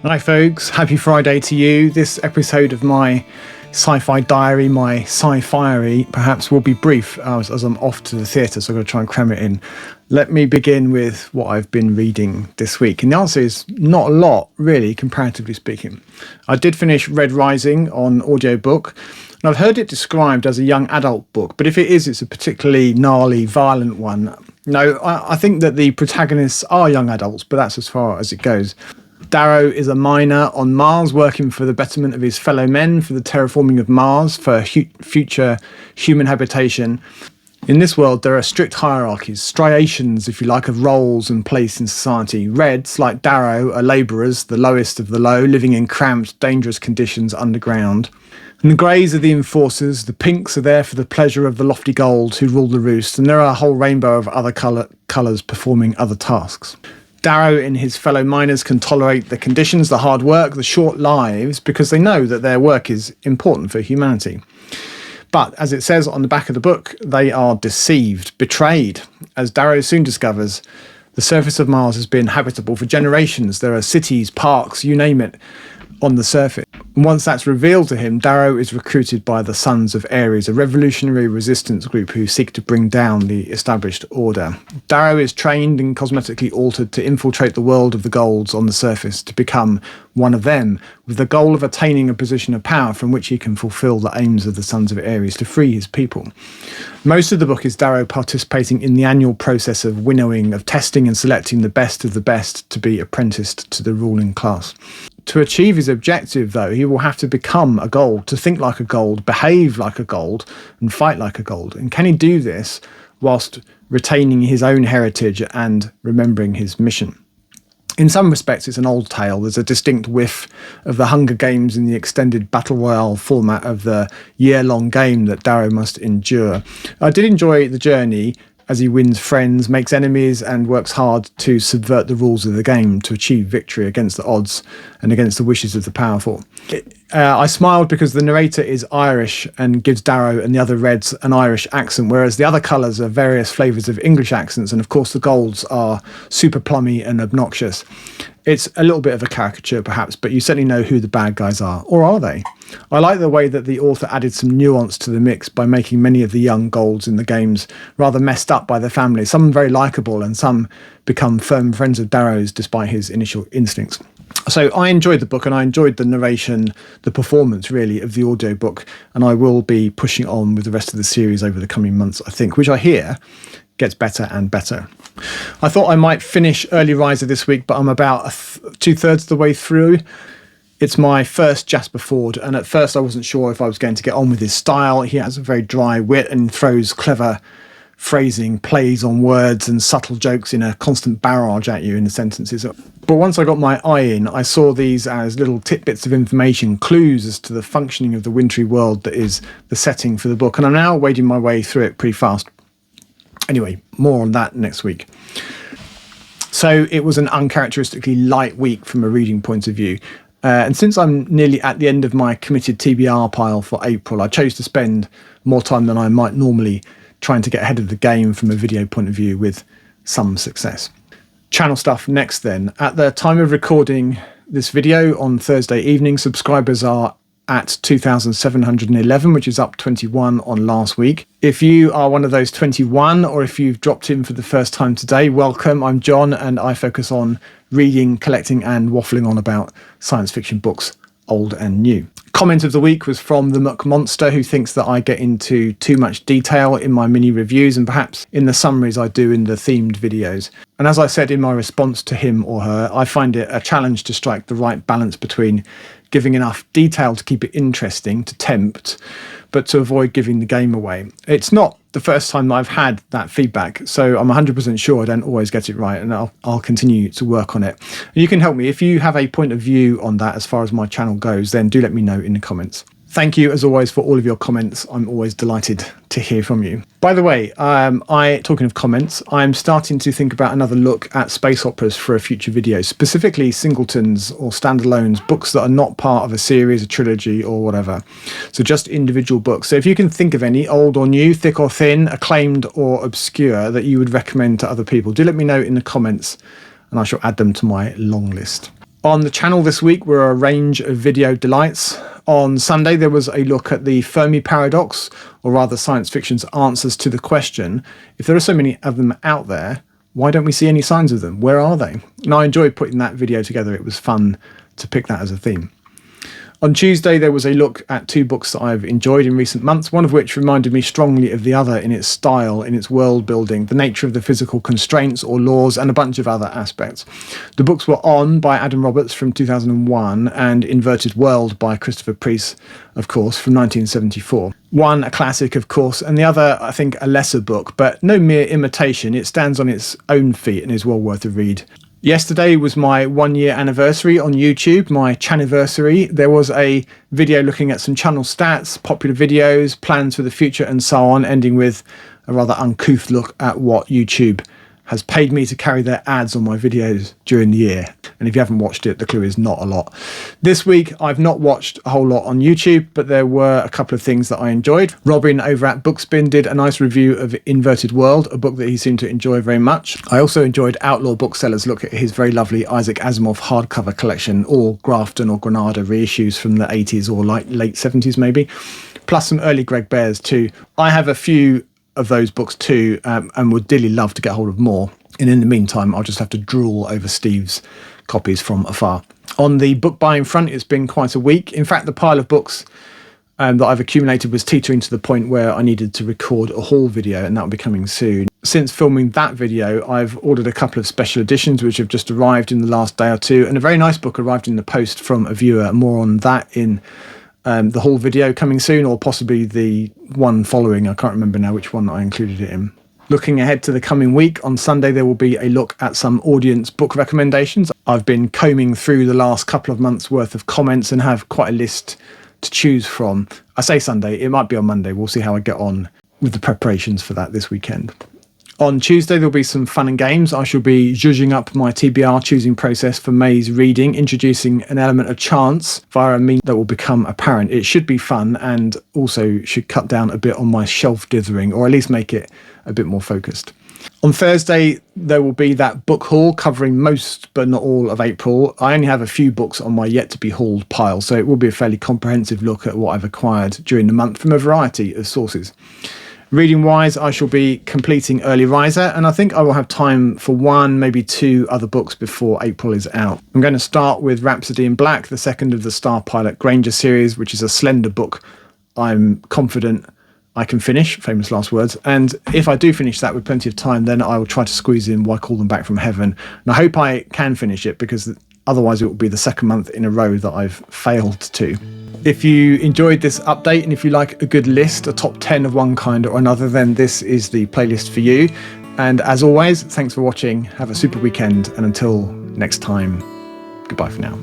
Hi folks, happy Friday to you. This episode of my sci-fi diary, my sci-fiery, perhaps will be brief as I'm off to the theatre, so I'm going to try and cram it in. Let me begin with what I've been reading this week. And the answer is not a lot, really, comparatively speaking. I did finish Red Rising on audiobook, and I've heard it described as a young adult book, but if it is, it's a particularly gnarly, violent one. No, I think that the protagonists are young adults, but that's as far as it goes. Darrow is a miner on Mars working for the betterment of his fellow men, for the terraforming of Mars, for future human habitation. In this world, there are strict hierarchies, striations, if you like, of roles and place in society. Reds, like Darrow, are labourers, the lowest of the low, living in cramped, dangerous conditions underground. And the greys are the enforcers, the pinks are there for the pleasure of the lofty golds who rule the roost, and there are a whole rainbow of other colours performing other tasks. Darrow and his fellow miners can tolerate the conditions, the hard work, the short lives, because they know that their work is important for humanity. But, as it says on the back of the book, they are deceived, betrayed. As Darrow soon discovers, the surface of Mars has been habitable for generations. There are cities, parks, you name it, on the surface. And once that's revealed to him, Darrow is recruited by the Sons of Ares, a revolutionary resistance group who seek to bring down the established order. Darrow is trained and cosmetically altered to infiltrate the world of the golds on the surface, to become one of them, with the goal of attaining a position of power from which he can fulfill the aims of the Sons of Ares to free his people. Most of the book is Darrow participating in the annual process of winnowing, of testing and selecting the best of the best to be apprenticed to the ruling class. To achieve his objective, though, he will have to become a gold, to think like a gold, behave like a gold, and fight like a gold. And can he do this whilst retaining his own heritage and remembering his mission? In some respects, it's an old tale. There's a distinct whiff of the Hunger Games in the extended Battle Royale format of the year-long game that Darrow must endure. I did enjoy the journey as he wins friends, makes enemies, and works hard to subvert the rules of the game to achieve victory against the odds and against the wishes of the powerful. I smiled because the narrator is Irish and gives Darrow and the other Reds an Irish accent, whereas the other colours are various flavours of English accents, and of course the golds are super plummy and obnoxious. It's a little bit of a caricature perhaps, but you certainly know who the bad guys are, or are they? I like the way that the author added some nuance to the mix by making many of the young golds in the games rather messed up by their families, some very likeable and some become firm friends of Darrow's despite his initial instincts. So I enjoyed the book, and I enjoyed the narration, the performance really of the audiobook, and I will be pushing on with the rest of the series over the coming months, I think, which I hear gets better and better. I thought I might finish Early Riser this week, but I'm about 2/3 of the way through. It's my first Jasper Fforde, and at first I wasn't sure if I was going to get on with his style. He has a very dry wit and throws clever phrasing, plays on words and subtle jokes in a constant barrage at you in the sentences. But once I got my eye in, I saw these as little tidbits of information, clues as to the functioning of the wintry world that is the setting for the book, and I'm now wading my way through it pretty fast. Anyway, more on that next week. So it was an uncharacteristically light week from a reading point of view. And since I'm nearly at the end of my committed TBR pile for April, I chose to spend more time than I might normally trying to get ahead of the game from a video point of view, with some success. Channel stuff next then. At the time of recording this video on Thursday evening, subscribers are at 2,711, which is up 21 on last week. If you are one of those 21, or if you've dropped in for the first time today, welcome. I'm John, and I focus on reading, collecting, and waffling on about science fiction books, old and new. Comment of the week was from the McMonster, who thinks that I get into too much detail in my mini reviews, and perhaps in the summaries I do in the themed videos. And as I said in my response to him or her, I find it a challenge to strike the right balance between giving enough detail to keep it interesting, to tempt, but to avoid giving the game away. It's not the first time that I've had that feedback, so I'm 100% sure I don't always get it right, and I'll continue to work on it. And you can help me. If you have a point of view on that as far as my channel goes, then do let me know in the comments. Thank you, as always, for all of your comments. I'm always delighted to hear from you. By the way, talking of comments, I'm starting to think about another look at space operas for a future video, specifically singletons or standalones, books that are not part of a series, a trilogy, or whatever. So just individual books. So if you can think of any, old or new, thick or thin, acclaimed or obscure, that you would recommend to other people, do let me know in the comments, and I shall add them to my long list. On the channel this week were a range of video delights. On Sunday, there was a look at the Fermi paradox, or rather science fiction's answers to the question, if there are so many of them out there, why don't we see any signs of them? Where are they? And I enjoyed putting that video together. It was fun to pick that as a theme. On Tuesday, there was a look at two books that I've enjoyed in recent months, one of which reminded me strongly of the other in its style, in its world building, the nature of the physical constraints or laws, and a bunch of other aspects. The books were On by Adam Roberts from 2001 and Inverted World by Christopher Priest, of course, from 1974. One a classic, of course, and the other, I think, a lesser book, but no mere imitation. It stands on its own feet and is well worth a read. Yesterday was my 1 year anniversary on YouTube, my chaniversary. There was a video looking at some channel stats, popular videos, plans for the future and so on, ending with a rather uncouth look at what YouTube has paid me to carry their ads on my videos during the year. And if you haven't watched it, the clue is not a lot. This week, I've not watched a whole lot on YouTube, but there were a couple of things that I enjoyed. Robin over at Bookspin did a nice review of Inverted World, a book that he seemed to enjoy very much. I also enjoyed Outlaw Bookseller's look at his very lovely Isaac Asimov hardcover collection, all Grafton or Granada reissues from the 80s or like late 70s maybe, plus some early Greg Bears too. I have a few of those books too, and would dearly love to get hold of more. And in the meantime, I'll just have to drool over Steve's copies from afar. On the book buying front, it's been quite a week. In fact, the pile of books that I've accumulated was teetering to the point where I needed to record a haul video, and that will be coming soon. Since filming that video, I've ordered a couple of special editions which have just arrived in the last day or two, and a very nice book arrived in the post from a viewer. More on that in the haul video coming soon, or possibly the one following. I can't remember now which one I included it in. Looking ahead to the coming week, on Sunday there will be a look at some audience book recommendations. I've been combing through the last couple of months worth of comments and have quite a list to choose from. I say Sunday, it might be on Monday. We'll see how I get on with the preparations for that this weekend. On Tuesday, there'll be some fun and games. I shall be zhuzhing up my TBR choosing process for May's reading, introducing an element of chance via a means that will become apparent. It should be fun and also should cut down a bit on my shelf dithering, or at least make it a bit more focused. On Thursday, there will be that book haul covering most but not all of April. I only have a few books on my yet to be hauled pile, so it will be a fairly comprehensive look at what I've acquired during the month from a variety of sources. Reading wise, I shall be completing Early Riser, and I think I will have time for one, maybe two other books before April is out. I'm going to start with Rhapsody in Black, the second of the Star Pilot Granger series, which is a slender book I'm confident I can finish, famous last words. And if I do finish that with plenty of time, then I will try to squeeze in Why Call Them Back from Heaven. And I hope I can finish it, because otherwise it will be the second month in a row that I've failed to. If you enjoyed this update, and if you like a good list, a top 10 of one kind or another, then this is the playlist for you. And as always, thanks for watching. Have a super weekend. And until next time, goodbye for now.